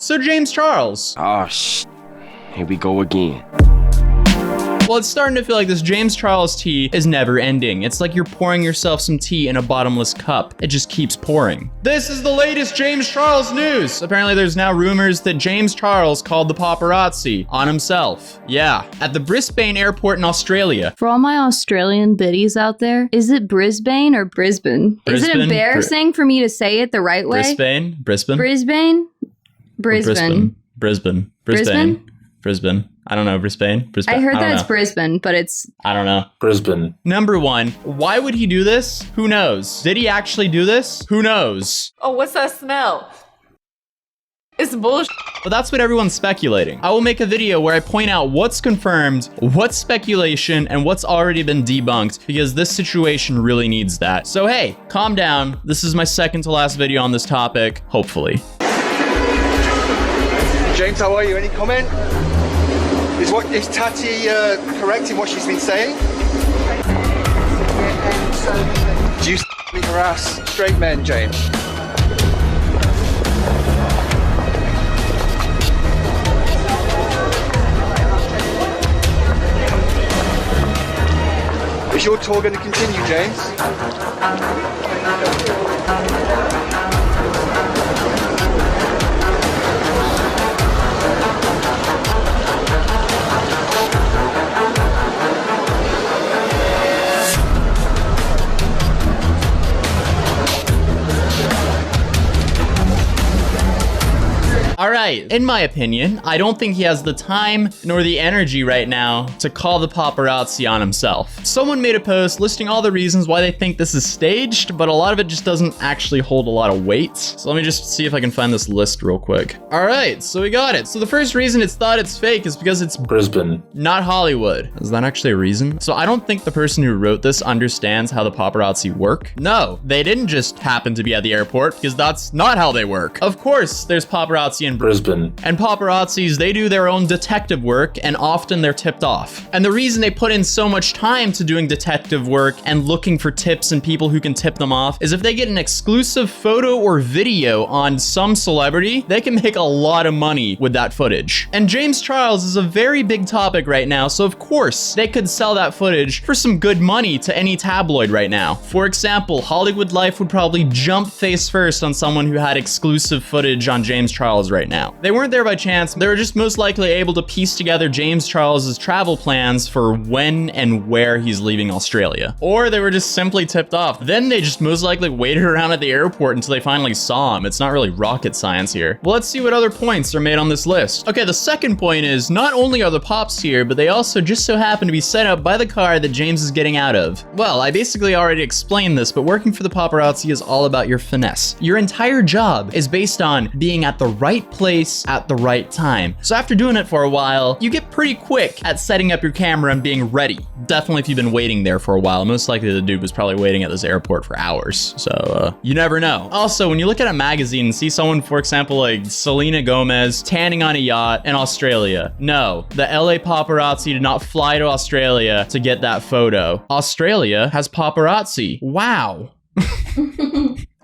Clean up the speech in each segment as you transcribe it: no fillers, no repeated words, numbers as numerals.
So James Charles. Oh, here we go again. Well, it's starting to feel like this James Charles tea is never ending. It's like you're pouring yourself some tea in a bottomless cup. It just keeps pouring. This is the latest James Charles news. Apparently there's now rumors that James Charles called the paparazzi on himself. Yeah, at the Brisbane airport in Australia. For all my Australian biddies out there, is it Brisbane or Brisbane? Is it embarrassing for me to say it the right way? Brisbane? Brisbane? Brisbane. I don't know, Brisbane? I heard that it's Brisbane, but it's... I don't know. Brisbane. Number one, why would he do this? Who knows? Did he actually do this? Who knows? Oh, what's that smell? It's bullshit. But that's what everyone's speculating. I will make a video where I point out what's confirmed, what's speculation, and what's already been debunked, because this situation really needs that. So hey, calm down. This is my second to last video on this topic, hopefully. James, how are you? Any comment? Is Tati correct in what she's been saying? Do you harass straight men, James? Is your tour going to continue, James? All right, in my opinion, I don't think he has the time nor the energy right now to call the paparazzi on himself. Someone made a post listing all the reasons why they think this is staged, but a lot of it just doesn't actually hold a lot of weight. So let me just see if I can find this list real quick. All right, so we got it. So the first reason it's thought it's fake is because it's Brisbane, not Hollywood. Is that actually a reason? So I don't think the person who wrote this understands how the paparazzi work. No, they didn't just happen to be at the airport, because that's not how they work. Of course, there's paparazzi in Brisbane. And paparazzis, they do their own detective work, and often they're tipped off. And the reason they put in so much time to doing detective work and looking for tips and people who can tip them off is if they get an exclusive photo or video on some celebrity, they can make a lot of money with that footage. And James Charles is a very big topic right now, so of course they could sell that footage for some good money to any tabloid right now. For example, Hollywood Life would probably jump face first on someone who had exclusive footage on James Charles right now. They weren't there by chance. They were just most likely able to piece together James Charles's travel plans for when and where he's leaving Australia. Or they were just simply tipped off. Then they just most likely waited around at the airport until they finally saw him. It's not really rocket science here. Well, let's see what other points are made on this list. Okay, the second point is not only are the pops here, but they also just so happen to be set up by the car that James is getting out of. Well, I basically already explained this, but working for the paparazzi is all about your finesse. Your entire job is based on being at the right place at the right time. So after doing it for a while, you get pretty quick at setting up your camera and being ready. Definitely if you've been waiting there for a while. Most likely the dude was probably waiting at this airport for hours. So you never know. Also, when you look at a magazine and see someone, for example, like Selena Gomez tanning on a yacht in Australia. No, the LA paparazzi did not fly to Australia to get that photo. Australia has paparazzi. Wow.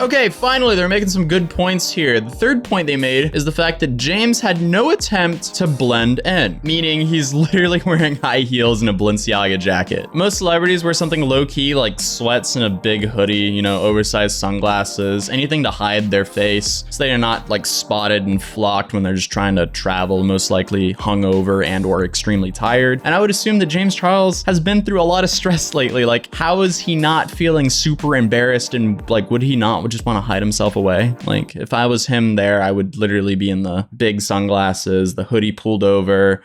Okay, finally, they're making some good points here. The third point they made is the fact that James had no attempt to blend in, meaning he's literally wearing high heels and a Balenciaga jacket. Most celebrities wear something low-key like sweats and a big hoodie, you know, oversized sunglasses, anything to hide their face so they are not like spotted and flocked when they're just trying to travel, most likely hungover and or extremely tired. And I would assume that James Charles has been through a lot of stress lately. Like, how is he not feeling super embarrassed, and like, would he not just want to hide himself away? Like, if I was him there, I would literally be in the big sunglasses, the hoodie pulled over,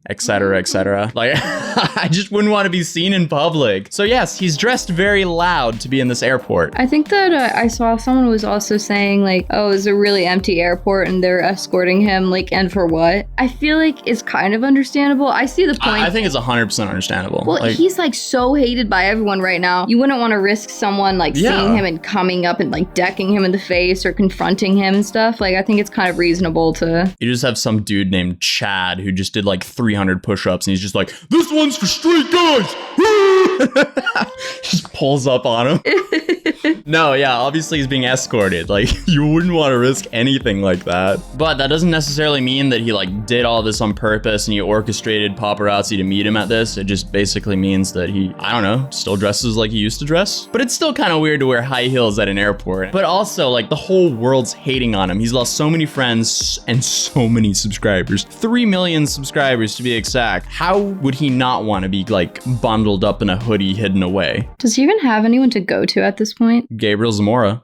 etc., etc. Like, I just wouldn't want to be seen in public. So yes, he's dressed very loud to be in this airport. I think that I saw someone was also saying like, oh, it's a really empty airport and they're escorting him, like, and for what? I feel like it's kind of understandable. I see the point. I think it's 100% understandable. Well, like, he's like so hated by everyone right now. You wouldn't want to risk someone like seeing him and coming up and like decking him in the face or confronting him and stuff. Like, I think it's kind of reasonable to... You just have some dude named Chad who just did like 300 300 push-ups, and he's just like, this one's for street guys. Just pulls up on him. No, yeah, obviously he's being escorted. Like, you wouldn't want to risk anything like that. But that doesn't necessarily mean that he like did all this on purpose and he orchestrated paparazzi to meet him at this. It just basically means that he, I don't know, still dresses like he used to dress. But it's still kind of weird to wear high heels at an airport. But also, like, the whole world's hating on him. He's lost so many friends and so many subscribers. 3 million subscribers to be exact. How would he not want to be like bundled up in a hoodie hidden away? Does he even have anyone to go to at this point? Gabriel Zamora.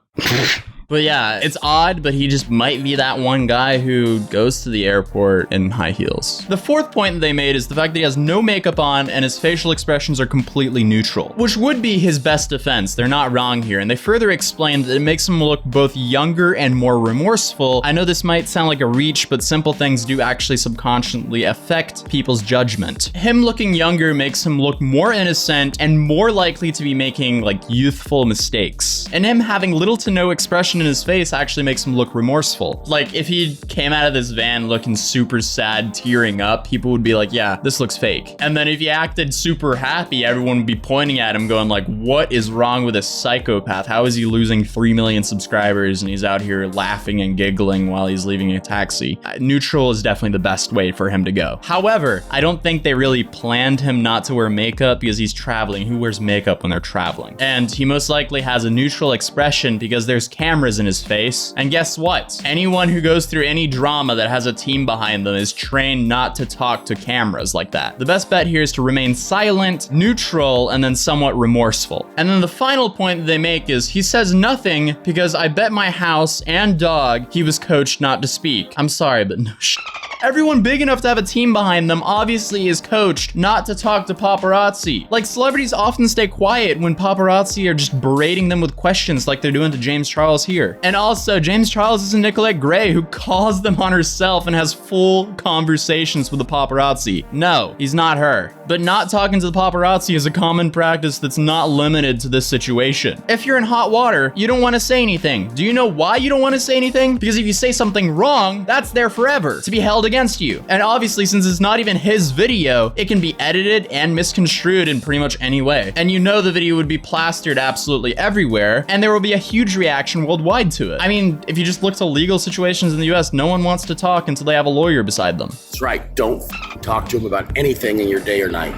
But yeah, it's odd, but he just might be that one guy who goes to the airport in high heels. The fourth point that they made is the fact that he has no makeup on and his facial expressions are completely neutral, which would be his best defense. They're not wrong here. And they further explained that it makes him look both younger and more remorseful. I know this might sound like a reach, but simple things do actually subconsciously affect people's judgment. Him looking younger makes him look more innocent and more likely to be making like youthful mistakes. And him having little to no expression in his face actually makes him look remorseful. Like, if he came out of this van looking super sad, tearing up, people would be like, yeah, this looks fake. And then if he acted super happy, everyone would be pointing at him going like, what is wrong with this psychopath? How is he losing 3 million subscribers and he's out here laughing and giggling while he's leaving a taxi? Neutral is definitely the best way for him to go. However, I don't think they really planned him not to wear makeup because he's traveling. Who wears makeup when they're traveling? And he most likely has a neutral expression because there's cameras in his face. And guess what? Anyone who goes through any drama that has a team behind them is trained not to talk to cameras like that. The best bet here is to remain silent, neutral, and then somewhat remorseful. And then the final point that they make is he says nothing because I bet my house and dog he was coached not to speak. I'm sorry, but no shit. Everyone big enough to have a team behind them obviously is coached not to talk to paparazzi. Like, celebrities often stay quiet when paparazzi are just berating them with questions like they're doing to James Charles here. And also, James Charles isn't Nicolette Gray, who calls them on herself and has full conversations with the paparazzi. No, he's not her. But not talking to the paparazzi is a common practice that's not limited to this situation. If you're in hot water, you don't want to say anything. Do you know why you don't want to say anything? Because if you say something wrong, that's there forever to be held against you. And obviously, since it's not even his video, it can be edited and misconstrued in pretty much any way. And you know the video would be plastered absolutely everywhere, and there will be a huge reaction worldwide to it. I mean, if you just look to legal situations in the US, no one wants to talk until they have a lawyer beside them. That's right. Don't talk to him about anything in your day or night.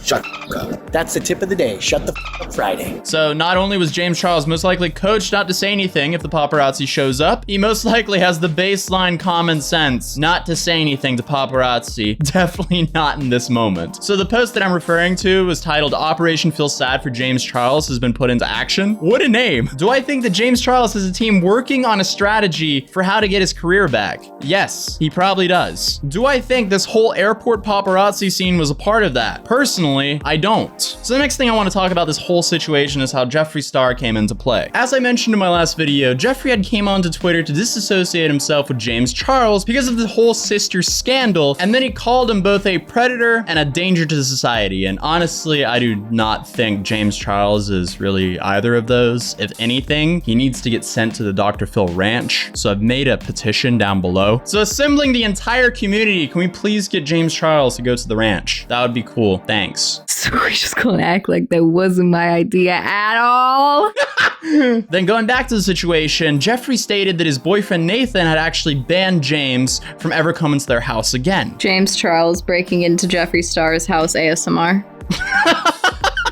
Shut up. That's the tip of the day. Shut the up Friday. So not only was James Charles most likely coached not to say anything if the paparazzi shows up, he most likely has the baseline common sense not to say anything to paparazzi. Definitely not in this moment. So the post that I'm referring to was titled Operation Feel Sad for James Charles has been put into action. What a name. Do I think that James Charles has a team working on a strategy for how to get his career back? Yes, he probably does. Do I think this whole airport paparazzi scene was a part of that? Personally, I don't. So the next thing I want to talk about this whole situation is how Jeffree Star came into play. As I mentioned in my last video, Jeffree had came onto Twitter to disassociate himself with James Charles because of the whole sister scandal, and then he called him both a predator and a danger to society. And honestly, I do not think James Charles is really either of those. If anything, he needs to get sent to the Dr. Phil Ranch. So I've made a petition down below. So assembling the entire community, can we please get James Charles to go to the ranch? That would be cool. Thanks. So we're just gonna act like that wasn't my idea at all. Then going back to the situation, Jeffree stated that his boyfriend Nathan had actually banned James from ever coming to their house again. James Charles breaking into Jeffree Star's house ASMR.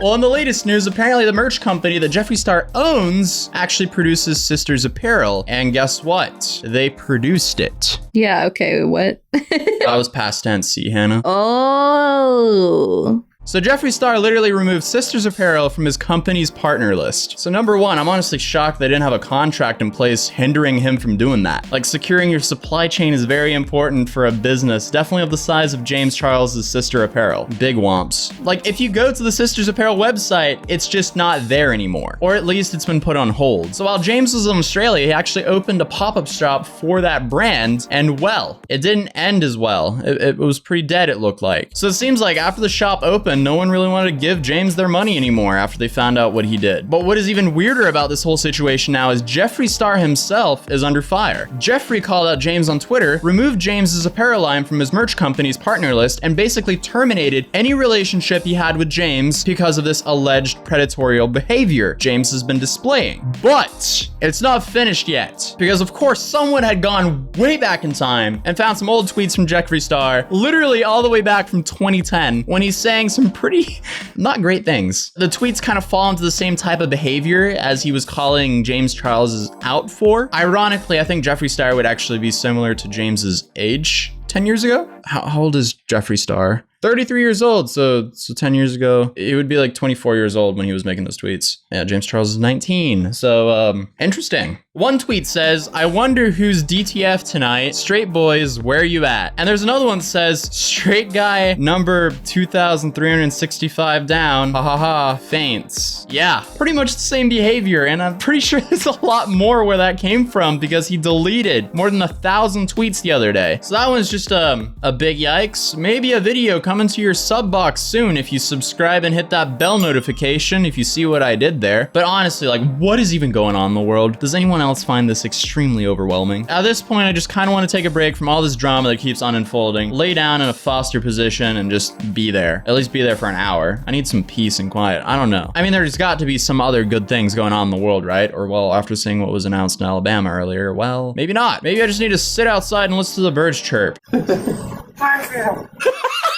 Well, in the latest news, apparently the merch company that Jeffree Star owns actually produces Sisters apparel. And guess what? They produced it. Yeah, okay, what? That was past tense, see, Hannah? Oh. So Jeffree Star literally removed Sisters apparel from his company's partner list. So number one, I'm honestly shocked they didn't have a contract in place hindering him from doing that. Like, securing your supply chain is very important for a business, definitely of the size of James Charles' Sister apparel. Big whomps. Like, if you go to the Sisters apparel website, it's just not there anymore. Or at least it's been put on hold. So while James was in Australia, he actually opened a pop-up shop for that brand, and well, it didn't end as well. It was pretty dead, it looked like. So it seems like after the shop opened, and no one really wanted to give James their money anymore after they found out what he did. But what is even weirder about this whole situation now is Jeffree Star himself is under fire. Jeffree called out James on Twitter, removed James's apparel line from his merch company's partner list, and basically terminated any relationship he had with James because of this alleged predatory behavior James has been displaying. But it's not finished yet, because of course someone had gone way back in time and found some old tweets from Jeffree Star, literally all the way back from 2010, when he's saying some pretty not great things. The tweets kind of fall into the same type of behavior as he was calling James Charles out for. Ironically, I think Jeffree Star would actually be similar to James's age 10 years ago. How old is Jeffree Star? 33 years old, so 10 years ago. He would be like 24 years old when he was making those tweets. Yeah, James Charles is 19, so interesting. One tweet says, I wonder who's DTF tonight. Straight boys, where you at? And there's another one that says, straight guy number 2,365 down, ha ha ha, faints. Yeah, pretty much the same behavior, and I'm pretty sure there's a lot more where that came from because he deleted more than 1,000 tweets the other day. So that one's just a big yikes. Maybe a video coming to your sub box soon if you subscribe and hit that bell notification if you see what I did there. But honestly, like, what is even going on in the world? Does anyone else find this extremely overwhelming? At this point, I just kind of want to take a break from all this drama that keeps on unfolding, lay down in a foster position and just be there. At least be there for an hour. I need some peace and quiet. I don't know. I mean, there's got to be some other good things going on in the world, right? Or well, after seeing what was announced in Alabama earlier, well, maybe not. Maybe I just need to sit outside and listen to the birds chirp.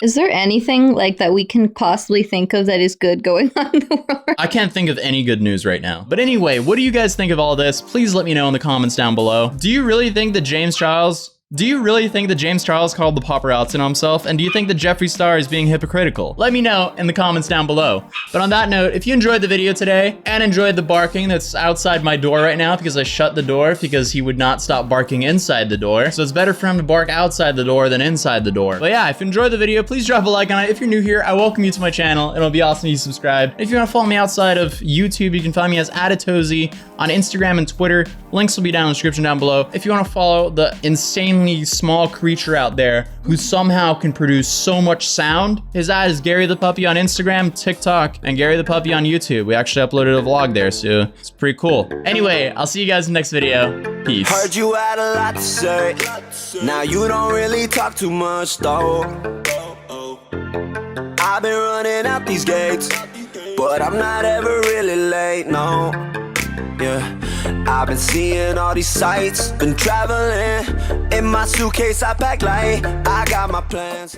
Is there anything like that we can possibly think of that is good going on in the world? I can't think of any good news right now. But anyway, what do you guys think of all this? Please let me know in the comments down below. Do you really think that James Charles called the paparazzi on himself? And do you think that Jeffree Star is being hypocritical? Let me know in the comments down below. But on that note, if you enjoyed the video today and enjoyed the barking that's outside my door right now because I shut the door because he would not stop barking inside the door. So it's better for him to bark outside the door than inside the door. But yeah, if you enjoyed the video, please drop a like on it. If you're new here, I welcome you to my channel. It'll be awesome if you subscribe. If you want to follow me outside of YouTube, you can find me as @Atozy on Instagram and Twitter. Links will be down in the description down below. If you want to follow the insanely small creature out there who somehow can produce so much sound, his ad is Gary the Puppy on Instagram, TikTok, and Gary the Puppy on YouTube. We actually uploaded a vlog there, so it's pretty cool. Anyway, I'll see you guys in the next video. Peace. Heard you had a lot to say. Now you don't really talk too much though. I've been running out these gates, but I'm not ever really late, no. Yeah, I've been seeing all these sights, been traveling. In my suitcase I pack light, I got my plans.